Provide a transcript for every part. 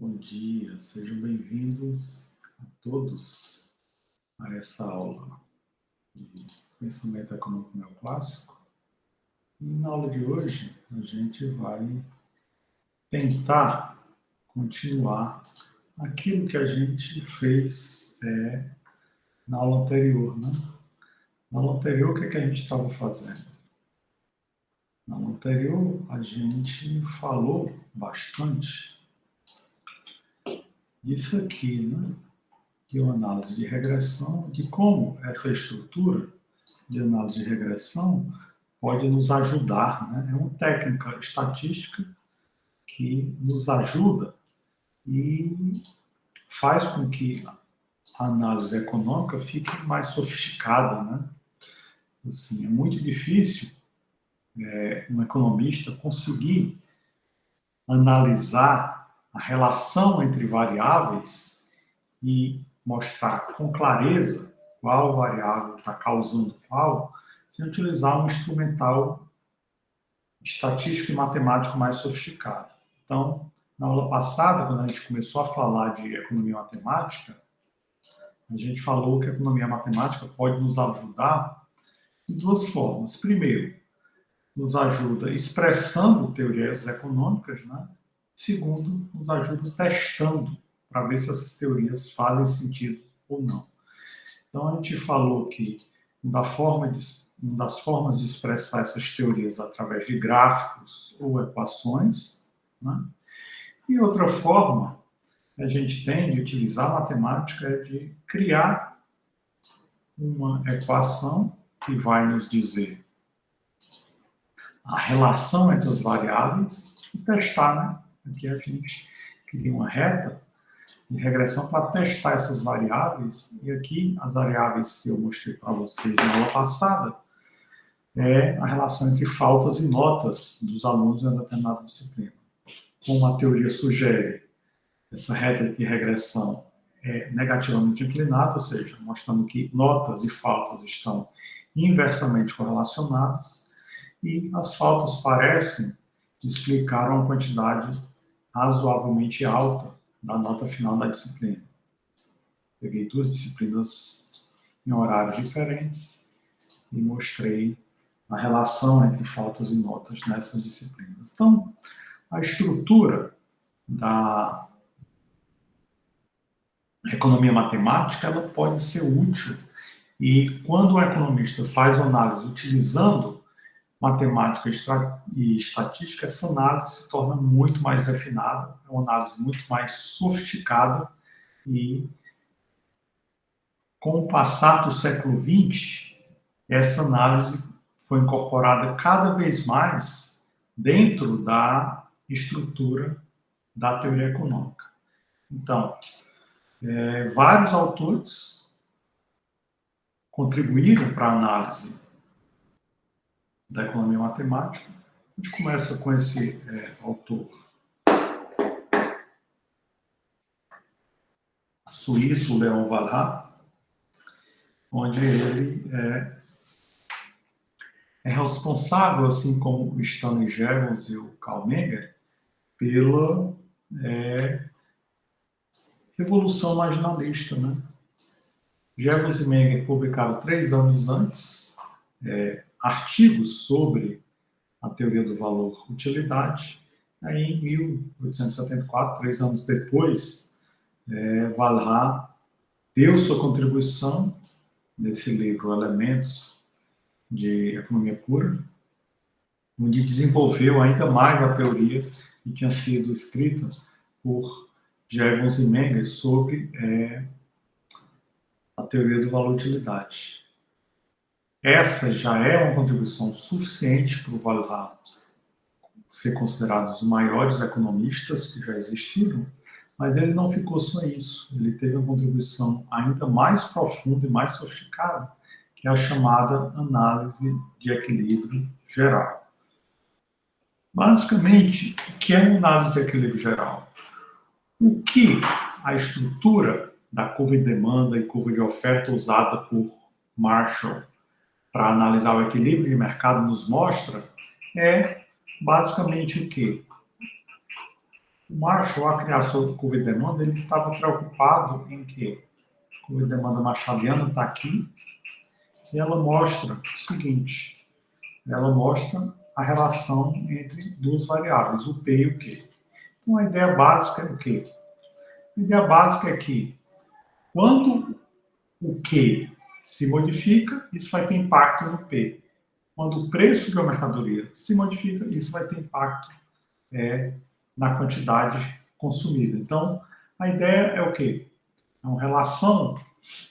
Bom dia, sejam bem-vindos a todos a essa aula de Pensamento Econômico Neoclássico. E na aula de hoje, a gente vai tentar continuar aquilo que a gente fez na aula anterior, né? Na aula anterior, o que é que a gente estava fazendo? Na aula anterior, a gente falou bastante disso aqui, né? De uma análise de regressão, de como essa estrutura de análise de regressão pode nos ajudar, né? É uma técnica estatística que nos ajuda e faz com que a análise econômica fique mais sofisticada, né? Assim, é muito difícil um economista conseguir analisar a relação entre variáveis e mostrar com clareza qual variável está causando qual, sem utilizar um instrumental estatístico e matemático mais sofisticado. Então, na aula passada, quando a gente começou a falar de economia matemática, a gente falou que a economia matemática pode nos ajudar de duas formas. Primeiro, nos ajuda expressando teorias econômicas, né? Segundo, nos ajuda testando para ver se essas teorias fazem sentido ou não. Então, a gente falou que uma das formas de expressar essas teorias através de gráficos ou equações, né? E outra forma que a gente tem de utilizar a matemática é de criar uma equação que vai nos dizer a relação entre as variáveis e testar, né? Aqui a gente cria uma reta de regressão para testar essas variáveis, e aqui as variáveis que eu mostrei para vocês na aula passada é a relação entre faltas e notas dos alunos em uma determinada disciplina. Como a teoria sugere, essa reta de regressão é negativamente inclinada, ou seja, mostrando que notas e faltas estão inversamente correlacionadas, e as faltas parecem explicar uma quantidade razoavelmente alta da nota final da disciplina. Peguei duas disciplinas em horários diferentes e mostrei a relação entre faltas e notas nessas disciplinas. Então, a estrutura da economia matemática ela pode ser útil, e quando o economista faz uma análise utilizando matemática e estatística, essa análise se torna muito mais refinada, é uma análise muito mais sofisticada, e com o passar do século XX, essa análise foi incorporada cada vez mais dentro da estrutura da teoria econômica. Então, vários autores contribuíram para a análise da economia matemática. A gente começa com esse autor suíço, Leon Walras, onde ele é responsável, assim como o Stanley Jevons e o Karl Menger, pela revolução marginalista, né? Jevons e Menger publicaram 3 anos antes artigos sobre a teoria do valor-utilidade. Aí, em 1874, 3 anos depois, Walras deu sua contribuição nesse livro Elementos de Economia Pura, onde desenvolveu ainda mais a teoria que tinha sido escrita por Jevons e Menger sobre a teoria do valor-utilidade. Essa já é uma contribuição suficiente para o Walras ser considerado um dos maiores economistas que já existiram, mas ele não ficou só isso. Ele teve uma contribuição ainda mais profunda e mais sofisticada, que é a chamada análise de equilíbrio geral. Basicamente, o que é uma análise de equilíbrio geral? O que a estrutura da curva de demanda e curva de oferta usada por Marshall para analisar o equilíbrio de mercado nos mostra é basicamente o quê? O Marshall, a criação do curva de demanda, ele estava preocupado em que a curva de demanda machadiana está aqui e ela mostra o seguinte, ela mostra a relação entre duas variáveis, o P e o Q. Então, a ideia básica é o quê? A ideia básica é que quando o Q se modifica, isso vai ter impacto no P. Quando o preço de uma mercadoria se modifica, isso vai ter impacto na quantidade consumida. Então, a ideia é o quê? É uma relação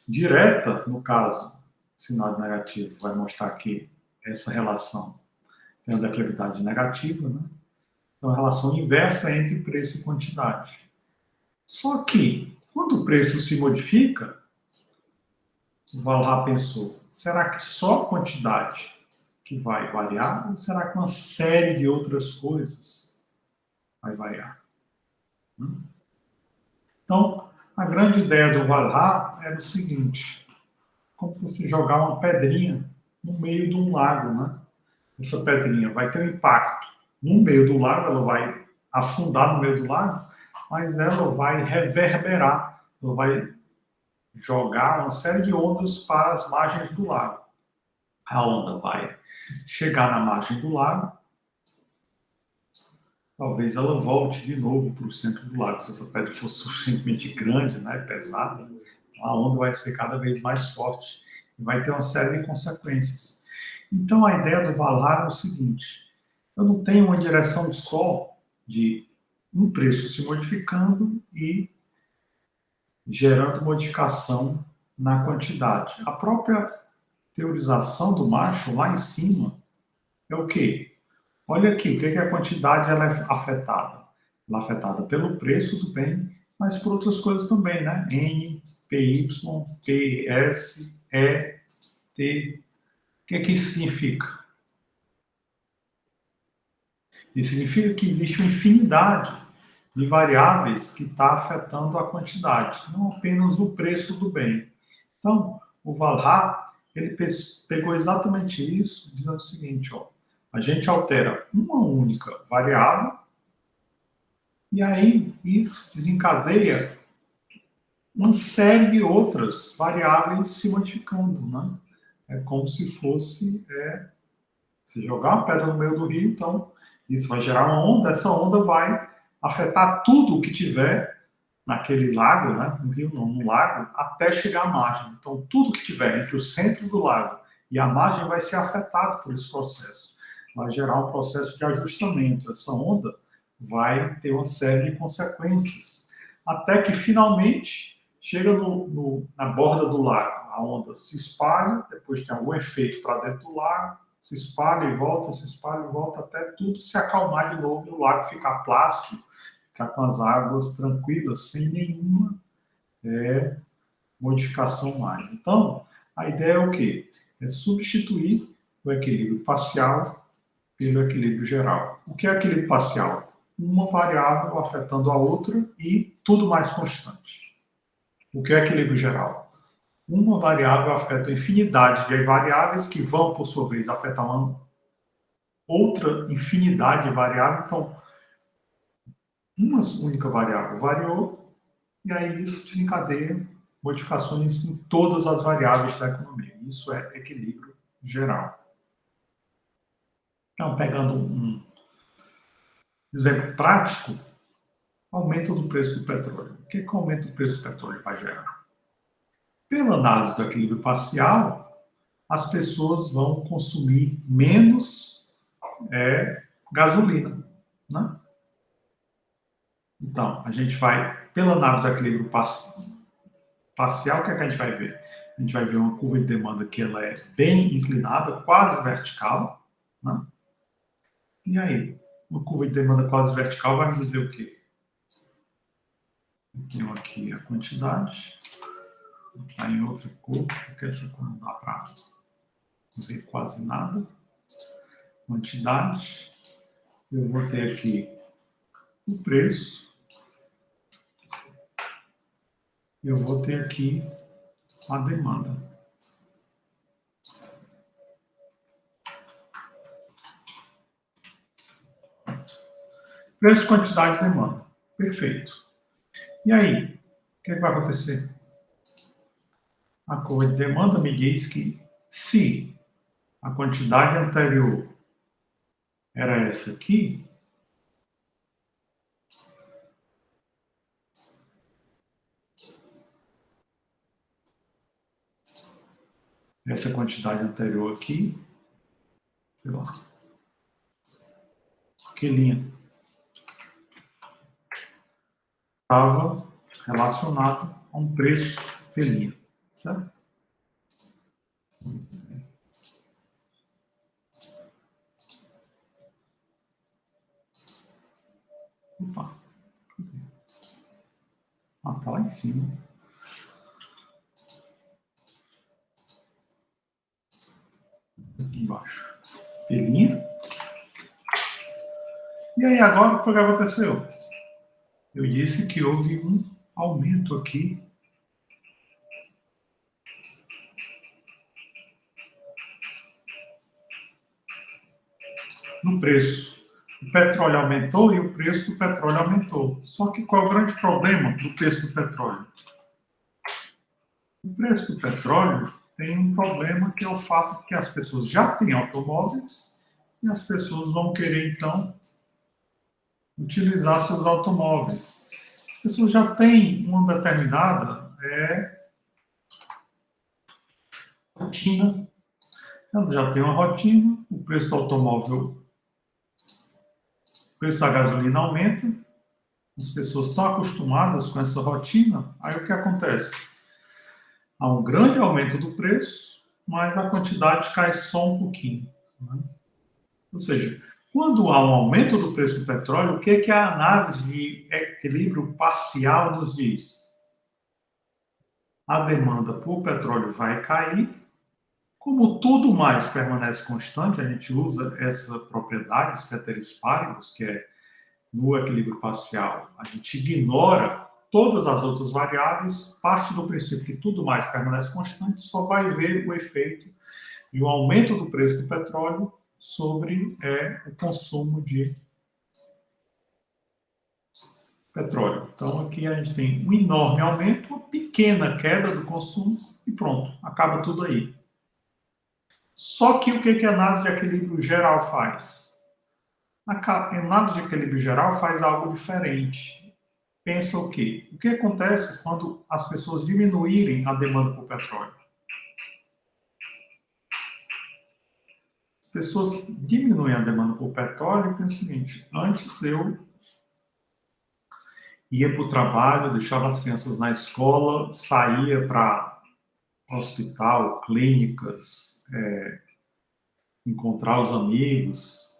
direta, no caso, sinal negativo vai mostrar que essa relação tem uma declividade negativa, né? Então, a relação inversa entre preço e quantidade. Só que, quando o preço se modifica, o Valhalla pensou, será que só a quantidade que vai variar ou será que uma série de outras coisas vai variar? Então, a grande ideia do Valhalla era o seguinte, como se você jogar uma pedrinha no meio de um lago, né? Essa pedrinha vai ter um impacto no meio do lago, ela vai afundar no meio do lago, mas ela vai reverberar, ela vai jogar uma série de ondas para as margens do lago. A onda vai chegar na margem do lago, talvez ela volte de novo para o centro do lago, se essa pedra for suficientemente grande, né, pesada, a onda vai ser cada vez mais forte e vai ter uma série de consequências. Então, a ideia do Valhalla é o seguinte, eu não tenho uma direção só de um preço se modificando e gerando modificação na quantidade. A própria teorização do Marshall, lá em cima, é o quê? Olha aqui, o que é a quantidade ela é afetada? Ela é afetada pelo preço do bem, mas por outras coisas também, né? N, PY, PS, E, T. O que é que isso significa? Isso significa que existe uma infinidade de variáveis que está afetando a quantidade, não apenas o preço do bem. Então, o Valhalla, ele pegou exatamente isso, dizendo o seguinte, ó, a gente altera uma única variável e aí isso desencadeia uma série de outras variáveis se modificando, né? É como se fosse se jogar uma pedra no meio do rio, então isso vai gerar uma onda, essa onda vai afetar tudo o que tiver naquele lago, né? No rio não, no lago, até chegar à margem. Então tudo que tiver entre o centro do lago e a margem vai ser afetado por esse processo. Vai gerar um processo de ajustamento. Essa onda vai ter uma série de consequências, até que finalmente chega na borda do lago. A onda se espalha, depois tem algum efeito para dentro do lago, se espalha e volta, se espalha e volta, até tudo se acalmar de novo e o lago ficar plácido, ficar com as águas tranquilas, sem nenhuma modificação mais. Então, a ideia é o quê? É substituir o equilíbrio parcial pelo equilíbrio geral. O que é equilíbrio parcial? Uma variável afetando a outra e tudo mais constante. O que é equilíbrio geral? Uma variável afeta a infinidade de variáveis que vão, por sua vez, afetar uma outra infinidade de variáveis. Então, uma única variável variou e aí isso desencadeia modificações em todas as variáveis da economia. Isso é equilíbrio geral. Então, pegando um exemplo prático, aumento do preço do petróleo. O que o aumento do preço do petróleo vai gerar? Pela análise do equilíbrio parcial, as pessoas vão consumir menos gasolina, né? Então, a gente vai, pela análise do equilíbrio parcial, o que é que a gente vai ver? A gente vai ver uma curva de demanda que ela é bem inclinada, quase vertical, né? E aí, uma curva de demanda quase vertical vai me dizer o quê? Eu tenho aqui a quantidade, está em outra cor, porque essa cor não dá para ver quase nada. Quantidade, eu vou ter aqui o preço, eu vou ter aqui a demanda. Preço, quantidade e demanda. Perfeito. E aí, o que vai acontecer? A curva de demanda me diz que se a quantidade anterior era essa aqui, essa quantidade anterior aqui, sei lá, que linha, estava relacionado a um preço P linha, certo? Opa, tá lá em cima. Aqui embaixo. P linha. E aí, agora, o que foi que aconteceu? Eu disse que houve um aumento aqui no preço. O petróleo aumentou e o preço do petróleo aumentou. Só que qual é o grande problema do preço do petróleo? O preço do petróleo tem um problema que é o fato de que as pessoas já têm automóveis e as pessoas vão querer, então, utilizar seus automóveis. As pessoas já têm uma determinada rotina, elas já têm uma rotina, o preço do automóvel, o preço da gasolina aumenta, as pessoas estão acostumadas com essa rotina, aí o que acontece? Há um grande aumento do preço, mas a quantidade cai só um pouquinho. Né? Ou seja, quando há um aumento do preço do petróleo, o que a análise de equilíbrio parcial nos diz? A demanda por petróleo vai cair, como tudo mais permanece constante, a gente usa essa propriedade, ceteris paribus, que é no equilíbrio parcial, a gente ignora todas as outras variáveis, parte do princípio que tudo mais permanece constante, só vai ver o efeito de um aumento do preço do petróleo sobre o consumo de petróleo. Então, aqui a gente tem um enorme aumento, uma pequena queda do consumo e pronto, acaba tudo aí. Só que o que a análise de equilíbrio geral faz? A análise de equilíbrio geral faz algo diferente. Pensa o quê? O que acontece quando as pessoas diminuírem a demanda por petróleo? As pessoas diminuem a demanda por petróleo e pensam o seguinte: antes eu ia para o trabalho, deixava as crianças na escola, saía para hospital, clínicas, encontrar os amigos,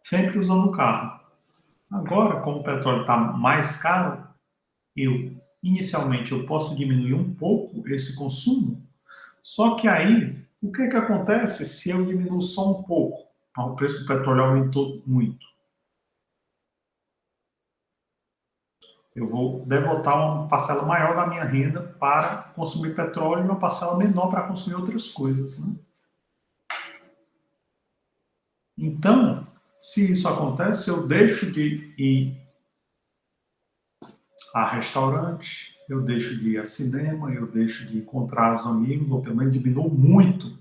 sempre usando o carro. Agora, como o petróleo está mais caro, inicialmente eu posso diminuir um pouco esse consumo, só que aí, o que acontece se eu diminuo só um pouco? O preço do petróleo aumentou muito. Eu vou devotar uma parcela maior da minha renda para consumir petróleo e uma parcela menor para consumir outras coisas. Né? Então, se isso acontece, eu deixo de ir a restaurante, eu deixo de ir a cinema, eu deixo de encontrar os amigos, ou pelo menos diminuo muito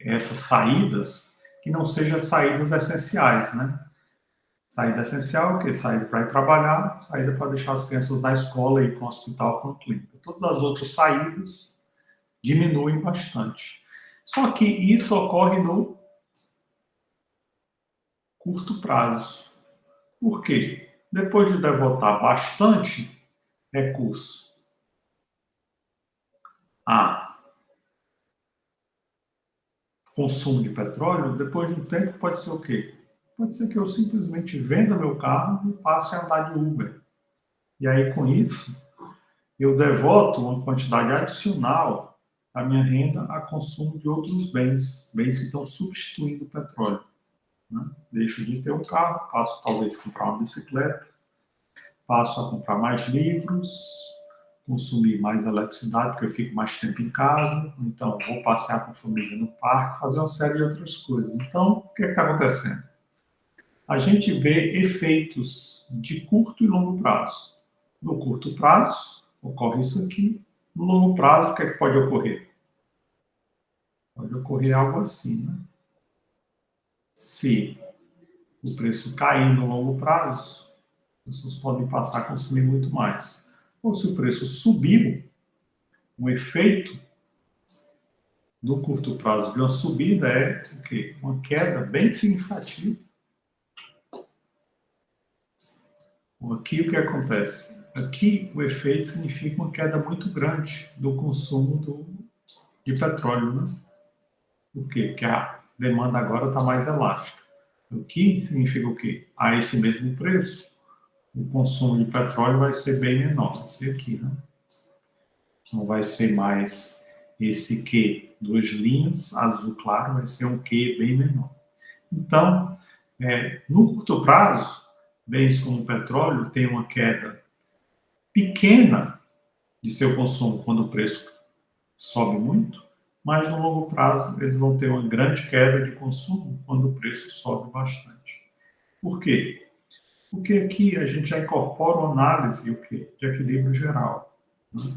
essas saídas que não sejam saídas essenciais, né? Saída essencial, o quê? Saída para ir trabalhar, saída para deixar as crianças na escola e ir para o hospital, para a clínica. Todas as outras saídas diminuem bastante. Só que isso ocorre no curto prazo. Por quê? Depois de devotar bastante recurso a consumo de petróleo, depois de um tempo pode ser o quê? Pode ser que eu simplesmente venda meu carro e passe a andar de Uber. E aí, com isso, eu devoto uma quantidade adicional da minha renda a consumo de outros bens, bens que estão substituindo o petróleo. Né? Deixo de ter um carro, passo talvez a comprar uma bicicleta, passo a comprar mais livros, consumir mais eletricidade, porque eu fico mais tempo em casa, então vou passear com a família no parque, fazer uma série de outras coisas. Então, o que está acontecendo? a gente vê efeitos de curto e longo prazo. No curto prazo, ocorre isso aqui. No longo prazo, o que é que pode ocorrer? Pode ocorrer algo assim, né? Se o preço cair no longo prazo, as pessoas podem passar a consumir muito mais. Ou se o preço subir, um efeito no curto prazo de uma subida é o quê? Uma queda bem significativa. Aqui o que acontece? Aqui o efeito significa uma queda muito grande do consumo de petróleo, né? Por quê? Porque a demanda agora está mais elástica. O que significa o quê? A esse mesmo preço, o consumo de petróleo vai ser bem menor. Vai ser aqui, né? Não vai ser mais esse Q, duas linhas, azul claro, vai ser um Q bem menor. Então, no curto prazo, bens como o petróleo têm uma queda pequena de seu consumo quando o preço sobe muito, mas no longo prazo eles vão ter uma grande queda de consumo quando o preço sobe bastante. Por quê? Porque aqui a gente já incorpora uma análise o quê? De equilíbrio geral, né?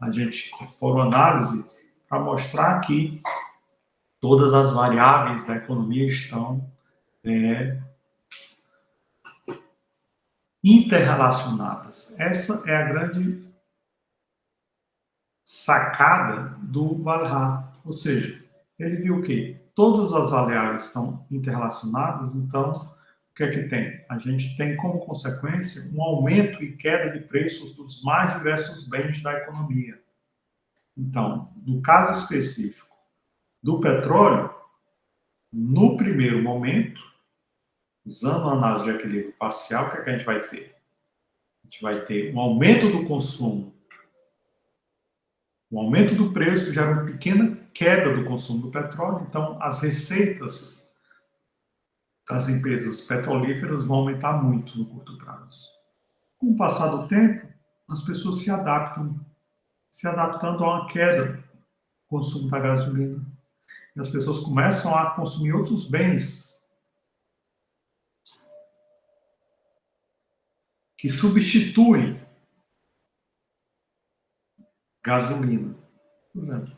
A gente incorpora uma análise para mostrar que todas as variáveis da economia estão interrelacionadas. Essa é a grande sacada do Valhalla. Ou seja, ele viu que todas as variáveis estão interrelacionadas, então o que é que tem? A gente tem como consequência um aumento e queda de preços dos mais diversos bens da economia. Então, no caso específico do petróleo, no primeiro momento, usando a análise de equilíbrio parcial, o que é que a gente vai ter? A gente vai ter um aumento do consumo. O aumento do preço gera uma pequena queda do consumo do petróleo, então as receitas das empresas petrolíferas vão aumentar muito no curto prazo. Com o passar do tempo, as pessoas se adaptando a uma queda do consumo da gasolina. E as pessoas começam a consumir outros bens que substituem gasolina. Por exemplo,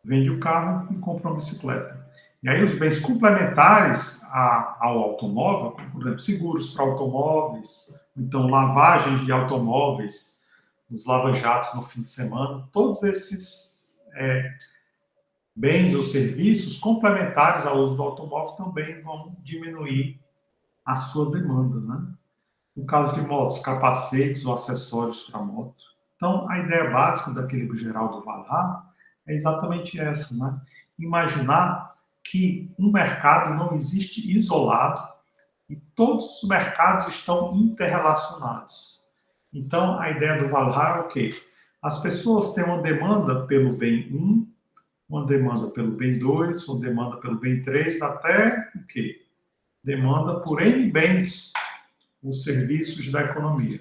vende o carro e compra uma bicicleta. E aí os bens complementares ao automóvel, como, por exemplo, seguros para automóveis, então lavagens de automóveis, os lava-jatos no fim de semana, todos esses bens ou serviços complementares ao uso do automóvel também vão diminuir a sua demanda, né? No caso de motos, capacetes ou acessórios para moto. Então, a ideia básica do equilíbrio geral do Valhalla é exatamente essa, né? Imaginar que um mercado não existe isolado e todos os mercados estão interrelacionados. Então, a ideia do Valhalla é o quê? As pessoas têm uma demanda pelo bem 1, uma demanda pelo bem 2, uma demanda pelo bem 3, até o quê? Demanda por N bens, os serviços da economia.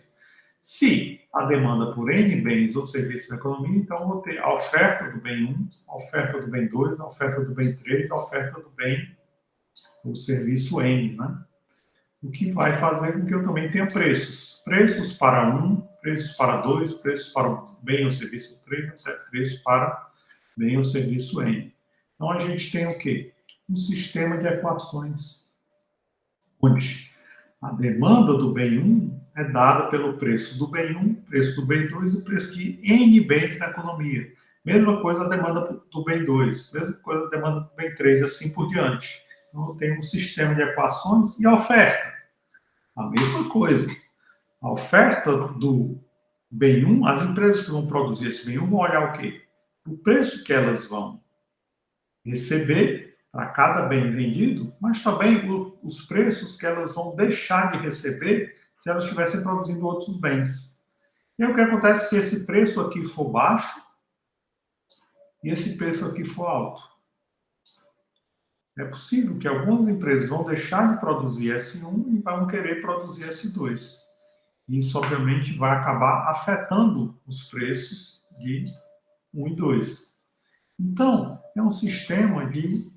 Se a demanda por N bens ou serviços da economia, então eu vou ter a oferta do bem 1, a oferta do bem 2, a oferta do bem 3, a oferta do bem, o serviço N, né? O que vai fazer com que eu também tenha preços. Preços para 1, preços para 2, preços para o bem ou serviço 3, até preços para bem ou serviço N. Então a gente tem o quê? Um sistema de equações, onde a demanda do bem 1 é dada pelo preço do bem 1, preço do bem 2 e o preço de N bens na economia. Mesma coisa a demanda do bem 2, mesma coisa a demanda do bem 3 e assim por diante. Então, eu tenho um sistema de equações e a oferta. A mesma coisa. A oferta do bem 1, as empresas que vão produzir esse bem 1 vão olhar o quê? O preço que elas vão receber para cada bem vendido, mas também os preços que elas vão deixar de receber se elas estivessem produzindo outros bens. E aí o que acontece se esse preço aqui for baixo e esse preço aqui for alto? É possível que algumas empresas vão deixar de produzir S1 e vão querer produzir S2. Isso, obviamente, vai acabar afetando os preços de 1 e 2. Então, é um sistema de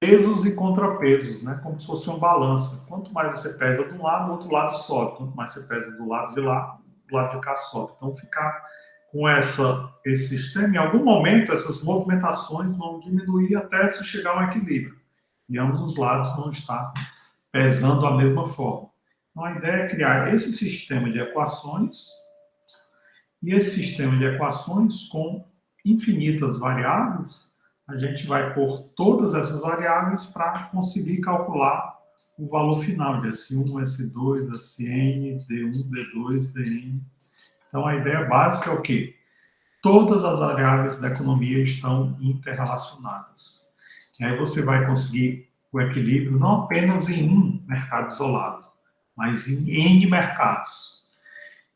pesos e contrapesos, né? Como se fosse uma balança. Quanto mais você pesa de um lado, o outro lado sobe. Quanto mais você pesa do lado de lá, do lado de cá sobe. Então, ficar com esse sistema, em algum momento, essas movimentações vão diminuir até se chegar a um equilíbrio. E ambos os lados vão estar pesando da mesma forma. Então, a ideia é criar esse sistema de equações, e esse sistema de equações com infinitas variáveis, a gente vai pôr todas essas variáveis para conseguir calcular o valor final de S1, S2, Sn, D1, D2, Dn. Então, a ideia básica é o quê? Todas as variáveis da economia estão interrelacionadas. E aí você vai conseguir o equilíbrio não apenas em um mercado isolado, mas em N mercados.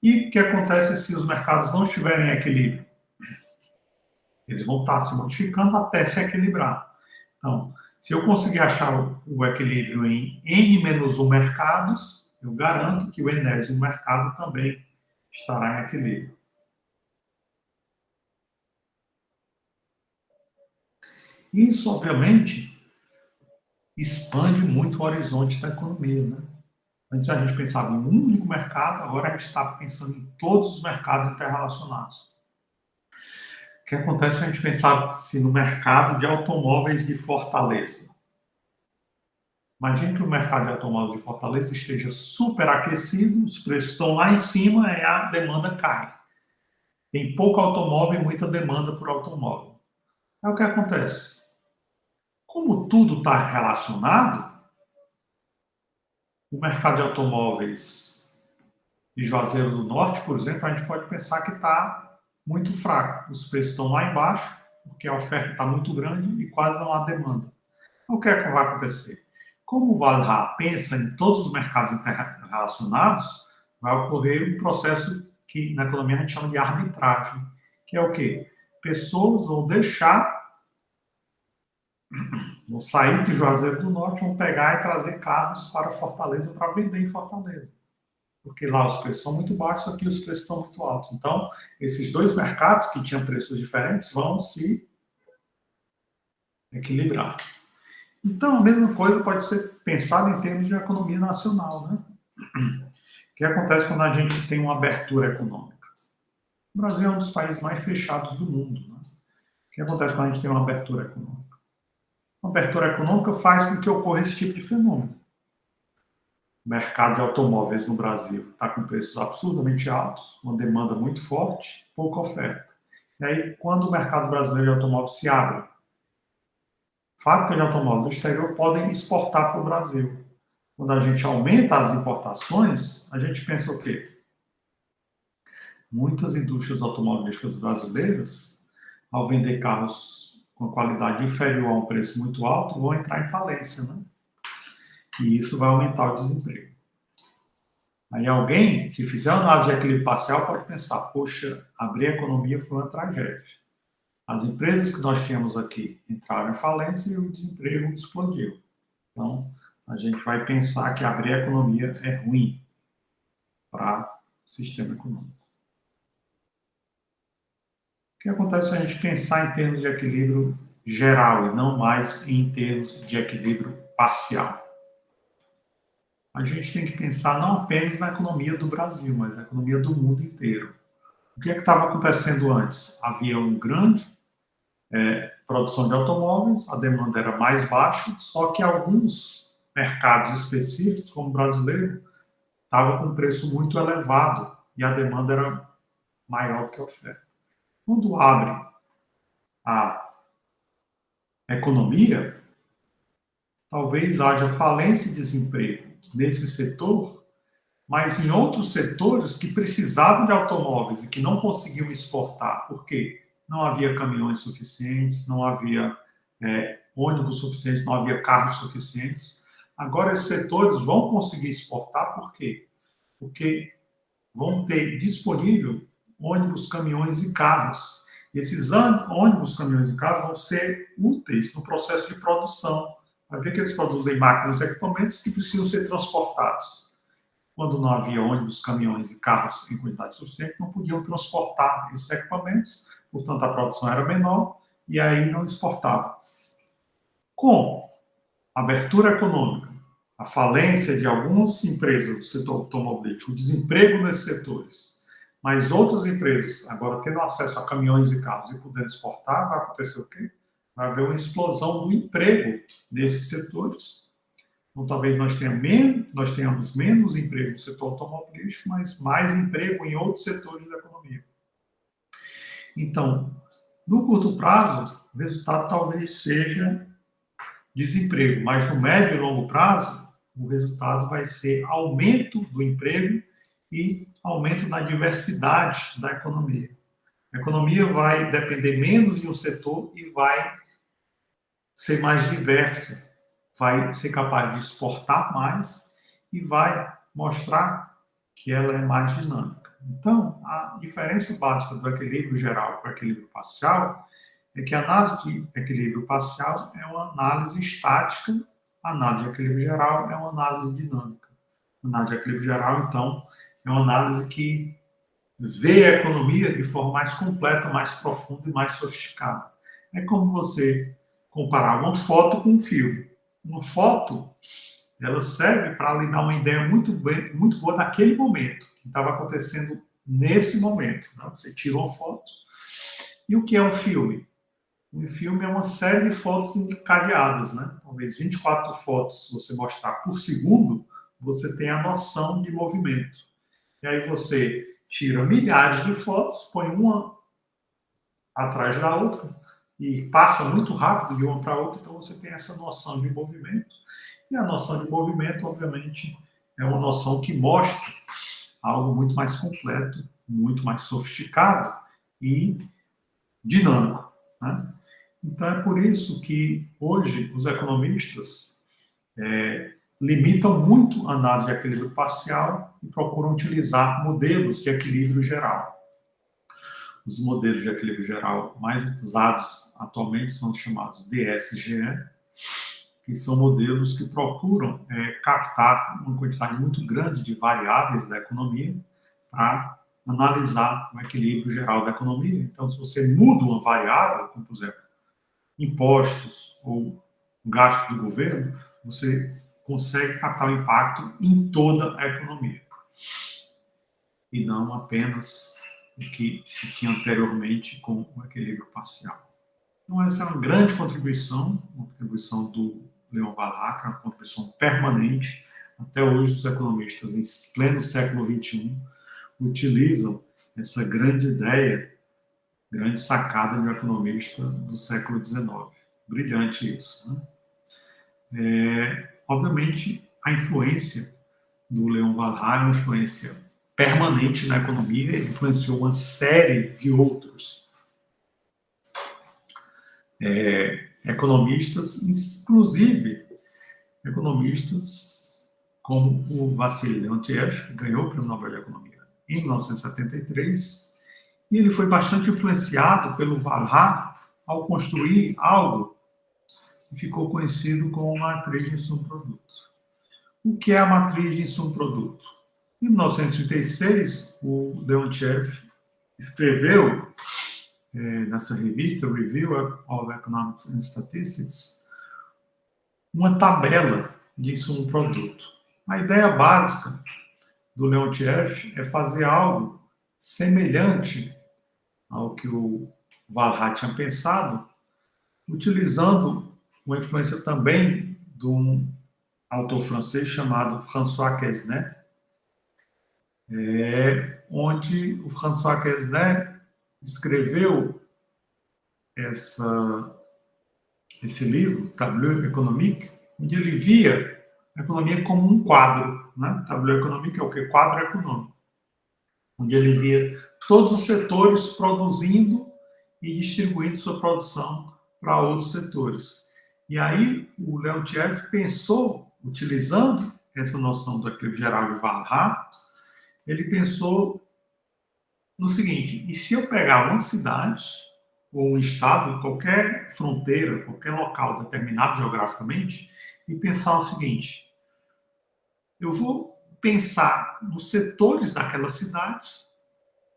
E o que acontece se os mercados não estiverem em equilíbrio? Eles vão estar se modificando até se equilibrar. Então, se eu conseguir achar o equilíbrio em N-1 mercados, eu garanto que o enésimo mercado também estará em equilíbrio. Isso, obviamente, expande muito o horizonte da economia, né? Antes a gente pensava em um único mercado, agora a gente está pensando em todos os mercados interrelacionados. O que acontece se a gente pensar no mercado de automóveis de Fortaleza? Imagine que o mercado de automóveis de Fortaleza esteja superaquecido, os preços estão lá em cima e a demanda cai. Tem pouco automóvel e muita demanda por automóvel. É o que acontece. Como tudo está relacionado, o mercado de automóveis de Juazeiro do Norte, por exemplo, a gente pode pensar que está muito fraco. Os preços estão lá embaixo, porque a oferta está muito grande e quase não há demanda. O que é que vai acontecer? Como o Vale pensa em todos os mercados interrelacionados, vai ocorrer um processo que na economia a gente chama de arbitragem, que é o quê? Pessoas vão sair de Juazeiro do Norte, vão pegar e trazer carros para Fortaleza para vender em Fortaleza. Porque lá os preços são muito baixos, aqui os preços estão muito altos. Então, esses dois mercados que tinham preços diferentes vão se equilibrar. Então, a mesma coisa pode ser pensada em termos de economia nacional, né? O que acontece quando a gente tem uma abertura econômica? O Brasil é um dos países mais fechados do mundo, né? O que acontece quando a gente tem uma abertura econômica? Uma abertura econômica faz com que ocorra esse tipo de fenômeno. O mercado de automóveis no Brasil está com preços absurdamente altos, uma demanda muito forte, pouca oferta. E aí, quando o mercado brasileiro de automóveis se abre, fábricas de automóveis do exterior podem exportar para o Brasil. Quando a gente aumenta as importações, a gente pensa o quê? Muitas indústrias automobilísticas brasileiras, ao vender carros com qualidade inferior a um preço muito alto, vão entrar em falência, né? E isso vai aumentar o desemprego. Aí alguém, se fizer uma análise de equilíbrio parcial, pode pensar, poxa, abrir a economia foi uma tragédia. As empresas que nós tínhamos aqui entraram em falência e o desemprego explodiu. Então, a gente vai pensar que abrir a economia é ruim para o sistema econômico. O que acontece se a gente pensar em termos de equilíbrio geral e não mais em termos de equilíbrio parcial? A gente tem que pensar não apenas na economia do Brasil, mas na economia do mundo inteiro. O que estava acontecendo antes? Havia uma grande produção de automóveis, a demanda era mais baixa, só que alguns mercados específicos, como o brasileiro, estavam com preço muito elevado e a demanda era maior do que a oferta. Quando abre a economia, talvez haja falência e desemprego nesse setor, mas em outros setores que precisavam de automóveis e que não conseguiam exportar, por quê? Não havia caminhões suficientes, não havia ônibus suficientes, não havia carros suficientes. Agora, esses setores vão conseguir exportar, por quê? Porque vão ter disponível ônibus, caminhões e carros. E esses ônibus, caminhões e carros vão ser úteis no processo de produção. Vai ver que eles produzem máquinas e equipamentos que precisam ser transportados. Quando não havia ônibus, caminhões e carros em quantidade suficiente, não podiam transportar esses equipamentos, portanto a produção era menor e aí não exportava. Como? abertura econômica, a falência de algumas empresas do setor automobilístico, o desemprego nesses setores, mas outras empresas agora tendo acesso a caminhões e carros e podendo exportar, vai acontecer o quê? Vai haver uma explosão do emprego nesses setores. Então, talvez nós tenhamos menos emprego no setor automobilístico, mas mais emprego em outros setores da economia. Então, no curto prazo, o resultado talvez seja desemprego, mas no médio e longo prazo, o resultado vai ser aumento do emprego e aumento da diversidade da economia. A economia vai depender menos de um setor e vai ser mais diversa, vai ser capaz de exportar mais e vai mostrar que ela é mais dinâmica. Então, a diferença básica do equilíbrio geral para o equilíbrio parcial é que a análise de equilíbrio parcial é uma análise estática, a análise de equilíbrio geral é uma análise dinâmica. A análise de equilíbrio geral, então, é uma análise que vê a economia de forma mais completa, mais profunda e mais sofisticada. É como você comparar uma foto com um filme. Uma foto, ela serve para lhe dar uma ideia muito boa daquele momento, que estava acontecendo nesse momento. Né? Você tira uma foto. E o que é um filme? Um filme é uma série de fotos encadeadas, né? Talvez 24 fotos você mostrar por segundo, você tem a noção de movimento. E aí você tira milhares de fotos, põe uma atrás da outra e passa muito rápido de uma para outra, então você tem essa noção de movimento. E a noção de movimento, obviamente, é uma noção que mostra algo muito mais completo, muito mais sofisticado e dinâmico, né? Então é por isso que hoje os economistas limitam muito a análise de equilíbrio parcial e procuram utilizar modelos de equilíbrio geral. Os modelos de equilíbrio geral mais utilizados atualmente são os chamados DSGE, que são modelos que procuram captar uma quantidade muito grande de variáveis da economia para analisar o equilíbrio geral da economia. Então, se você muda uma variável, como, por exemplo, impostos ou gasto do governo, você consegue captar o impacto em toda a economia. E não apenas o que se tinha anteriormente com o equilíbrio parcial. Então, essa é uma grande contribuição do Leon Walras, que é uma contribuição permanente. Até hoje, os economistas, em pleno século XXI, utilizam essa grande ideia, grande sacada de um economista do século XIX. Brilhante isso, né? Obviamente, a influência do Leon Walras é uma influência permanente na economia, ele influenciou uma série de outros economistas, inclusive economistas como o Vassili Leontiev, que ganhou o Prêmio Nobel de Economia em 1973, e ele foi bastante influenciado pelo Walras ao construir algo que ficou conhecido como matriz de insumo-produto. O que é a matriz de insumo-produto? Em 1936, o Leontiev escreveu nessa revista, Review of Economics and Statistics, uma tabela de insumo-produto. A ideia básica do Leontiev é fazer algo semelhante ao que o Walras tinha pensado, utilizando uma influência também de um autor francês chamado François Quesnay, onde o François Quesnay escreveu esse livro, Tableau Économique, onde ele via a economia como um quadro. Né? Tableau Économique é o que? Quadro econômico. Onde ele via todos os setores produzindo e distribuindo sua produção para outros setores. E aí o Leontiev pensou, utilizando essa noção do equilíbrio geral de Walras, ele pensou no seguinte: e se eu pegar uma cidade ou um estado, qualquer fronteira, qualquer local determinado geograficamente, e pensar o seguinte: eu vou pensar nos setores daquela cidade,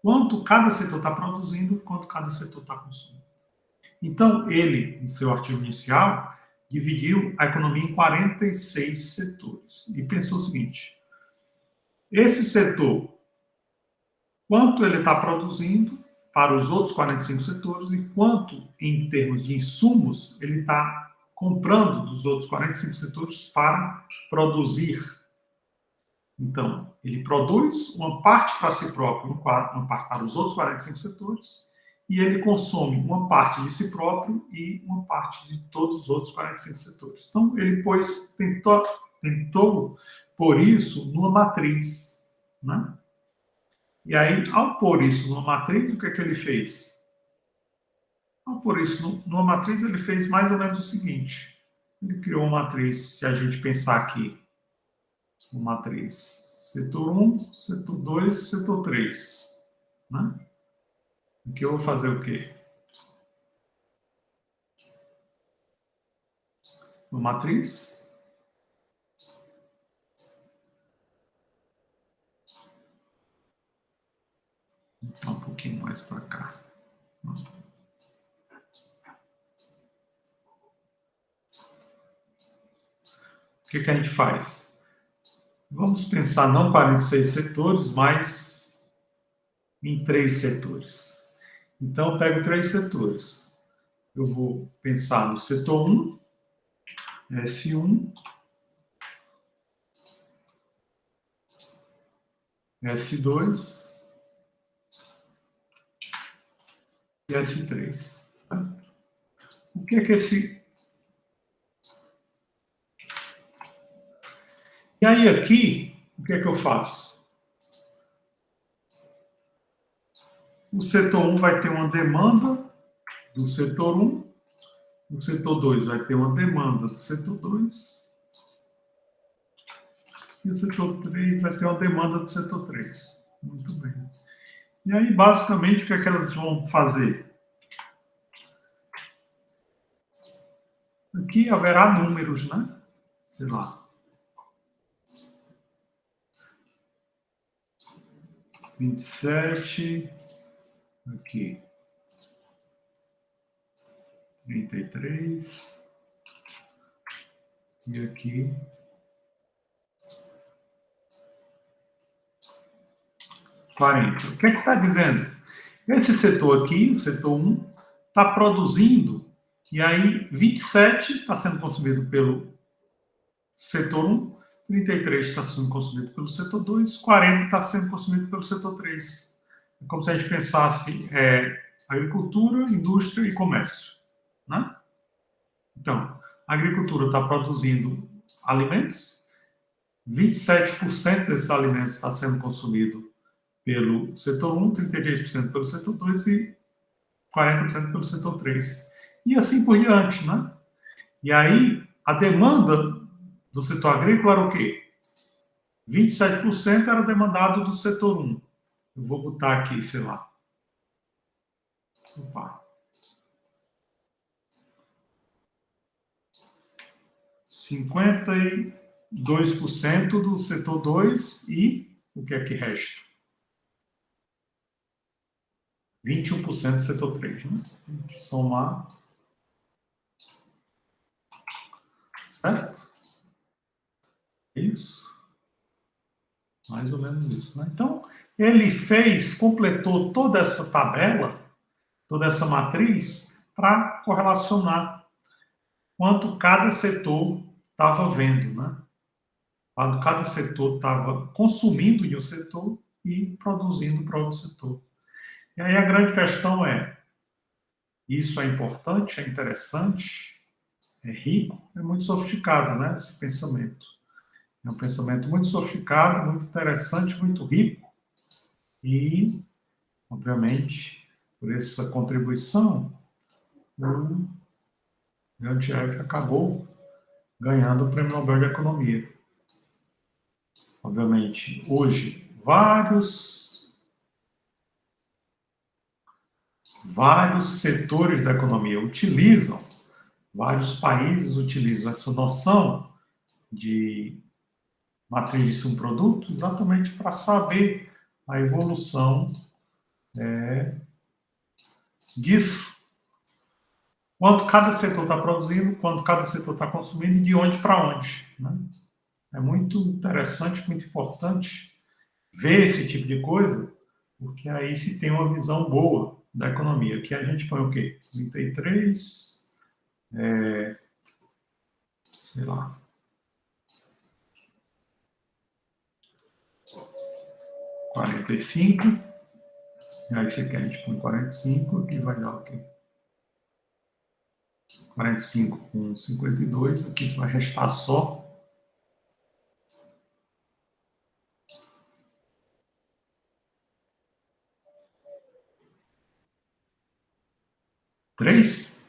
quanto cada setor está produzindo, quanto cada setor está consumindo. Então, ele, em seu artigo inicial, dividiu a economia em 46 setores e pensou o seguinte: esse setor, quanto ele está produzindo para os outros 45 setores e quanto, em termos de insumos, ele está comprando dos outros 45 setores para produzir. Então, ele produz uma parte para si próprio, uma parte para os outros 45 setores, e ele consome uma parte de si próprio e uma parte de todos os outros 45 setores. Então, ele tentou pôr isso numa matriz, né? E aí, ao pôr isso numa matriz, o que é que ele fez? Ao pôr isso numa matriz, ele fez mais ou menos o seguinte. Ele criou uma matriz, se a gente pensar aqui, uma matriz setor 1, setor 2, setor 3. Né? Aqui eu vou fazer o quê? Uma matriz. Um pouquinho mais para cá. O que a gente faz? Vamos pensar não 46 setores, mas em 3 setores. Então, eu pego 3 setores. Eu vou pensar no setor 1, S1, S2 e S3. O que é que esse... E aí aqui, o que é que eu faço? O setor 1 vai ter uma demanda do setor 1, o setor 2 vai ter uma demanda do setor 2, e o setor 3 vai ter uma demanda do setor 3. Muito bem. E aí, basicamente, o que é que elas vão fazer? Aqui haverá números, né? Sei lá. 27, aqui. 33, e aqui 40. O que é que está dizendo? Esse setor aqui, o setor 1, está produzindo, e aí 27 está sendo consumido pelo setor 1, 33 está sendo consumido pelo setor 2, 40 está sendo consumido pelo setor 3. É como se a gente pensasse agricultura, indústria e comércio. Né? Então, a agricultura está produzindo alimentos, 27% desses alimentos está sendo consumido pelo setor 1, 33% pelo setor 2 e 40% pelo setor 3. E assim por diante, né? E aí, a demanda do setor agrícola era o quê? 27% era demandado do setor 1. Eu vou botar aqui, sei lá. Opa. 52% do setor 2 e o que é que resta? 21% do setor 3, né? Tem que somar. Certo? Isso. Mais ou menos isso, né? Então, ele completou toda essa tabela, toda essa matriz, para correlacionar quanto cada setor estava vendo, né? Quando cada setor estava consumindo em um setor e produzindo para outro setor. E aí a grande questão é, isso é importante, é interessante, é rico, é muito sofisticado, né? Esse pensamento. É um pensamento muito sofisticado, muito interessante, muito rico. E, obviamente, por essa contribuição, o grande Jeff acabou ganhando o Prêmio Nobel de Economia. Obviamente, hoje, vários setores da economia utilizam, vários países utilizam essa noção de matriz de um produto exatamente para saber a evolução disso. quanto cada setor está produzindo, quanto cada setor está consumindo e de onde para onde. Né? É muito interessante, muito importante ver esse tipo de coisa, porque aí se tem uma visão boa da economia. Aqui a gente põe o quê? 33, sei lá, 45, e aí isso aqui a gente põe 45, aqui vai dar o quê? 45 com 52, aqui vai restar só 3.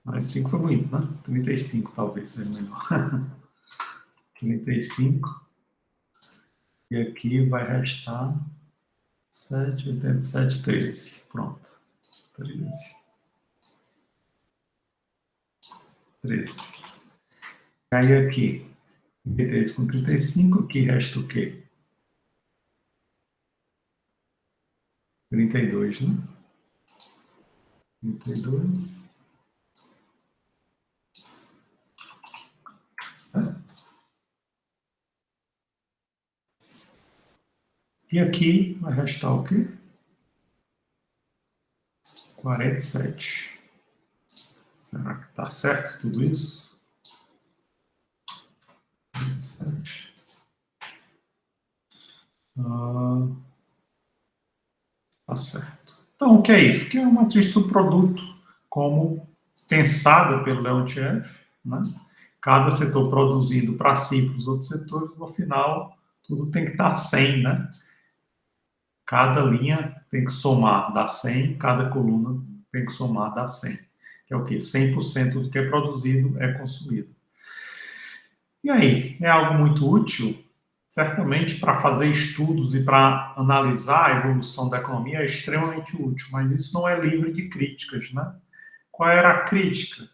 Mas 5 foi muito, né? 35 talvez seja melhor. 35. E aqui vai restar 7, 87, 13. Pronto. 13. 13. E aí aqui, 33 com 35, aqui resta o quê? 32, né? 32. Certo? E aqui vai restar o quê? 47. Será que está certo tudo isso? 47. Tá certo. Então, o que é isso? Que é uma matriz de subproduto, como pensada pelo Leontiev, né? Cada setor produzindo para si, para os outros setores, no final, tudo tem que dar 100, né? Cada linha tem que somar, dá 100, cada coluna tem que somar, dá 100. Que é o quê? 100% do que é produzido é consumido. E aí, é algo muito útil? Certamente, para fazer estudos e para analisar a evolução da economia é extremamente útil, mas isso não é livre de críticas, né? Qual era a crítica?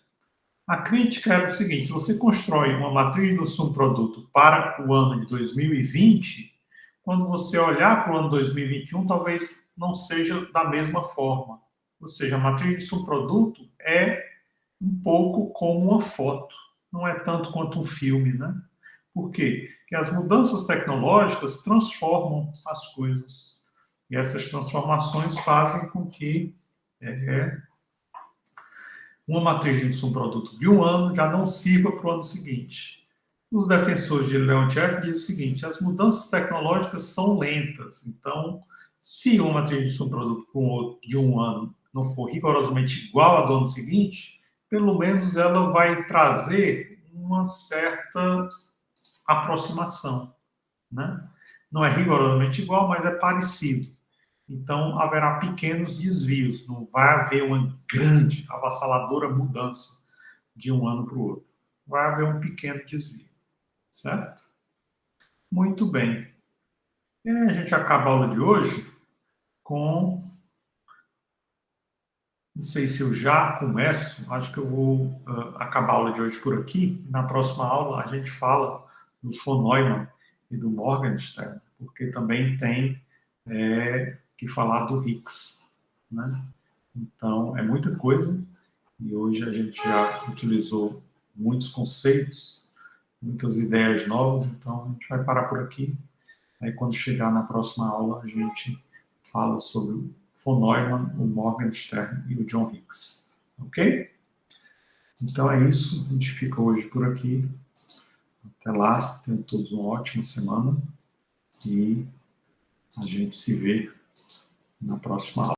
A crítica era o seguinte: se você constrói uma matriz do subproduto para o ano de 2020, quando você olhar para o ano 2021, talvez não seja da mesma forma. Ou seja, a matriz de subproduto é um pouco como uma foto, não é tanto quanto um filme, né? Por quê? Porque as mudanças tecnológicas transformam as coisas. E essas transformações fazem com que uma matriz de um subproduto de um ano já não sirva para o ano seguinte. Os defensores de Leontiev dizem o seguinte: as mudanças tecnológicas são lentas, então, se uma matriz de subproduto de um ano não for rigorosamente igual à do ano seguinte, pelo menos ela vai trazer uma certa aproximação, né? Não é rigorosamente igual, mas é parecido. Então, haverá pequenos desvios, não vai haver uma grande, avassaladora mudança de um ano para o outro. Vai haver um pequeno desvio, certo? Muito bem. E aí a gente acaba a aula de hoje com... Não sei se eu já começo, acho que eu vou acabar a aula de hoje por aqui. Na próxima aula a gente fala do von Neumann e do Morgenstern, porque também tem que falar do Higgs, né? Então, é muita coisa, e hoje a gente já utilizou muitos conceitos, muitas ideias novas, então a gente vai parar por aqui. Aí, quando chegar na próxima aula, a gente fala sobre o von Neumann, o Morgenstern e o John Higgs. Ok? Então é isso, a gente fica hoje por aqui. Até lá, tenham todos uma ótima semana e a gente se vê na próxima aula.